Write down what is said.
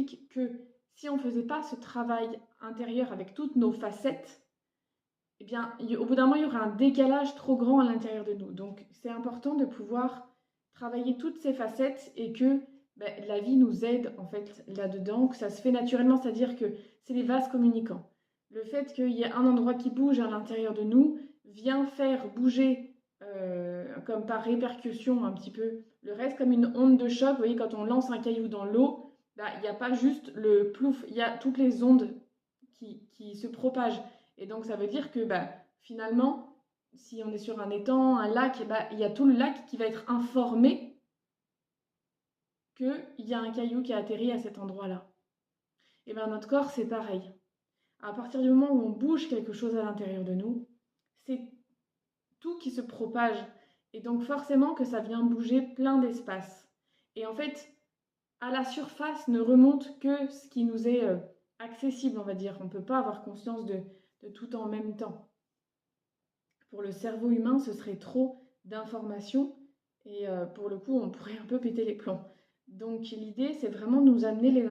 explique que si on ne faisait pas ce travail intérieur avec toutes nos facettes, eh bien, au bout d'un moment, il y aura un décalage trop grand à l'intérieur de nous. Donc, c'est important de pouvoir travailler toutes ces facettes et que la vie nous aide en fait là-dedans, que ça se fait naturellement, c'est-à-dire que c'est les vases communicants. Le fait qu'il y ait un endroit qui bouge à l'intérieur de nous vient faire bouger, comme par répercussion un petit peu, le reste comme une onde de choc. Vous voyez, quand on lance un caillou dans l'eau, il n'y a pas juste le plouf, il y a toutes les ondes qui se propagent. Et donc ça veut dire que finalement, si on est sur un étang, un lac, il y a tout le lac qui va être informé qu'il y a un caillou qui a atterri à cet endroit-là. Et bien notre corps, c'est pareil. À partir du moment où on bouge quelque chose à l'intérieur de nous, c'est tout qui se propage. Et donc forcément que ça vient bouger plein d'espaces. Et en fait, à la surface ne remonte que ce qui nous est accessible, on va dire. On ne peut pas avoir conscience de tout en même temps. Pour le cerveau humain, ce serait trop d'informations et pour le coup, on pourrait un peu péter les plombs. Donc l'idée, c'est vraiment de nous amener les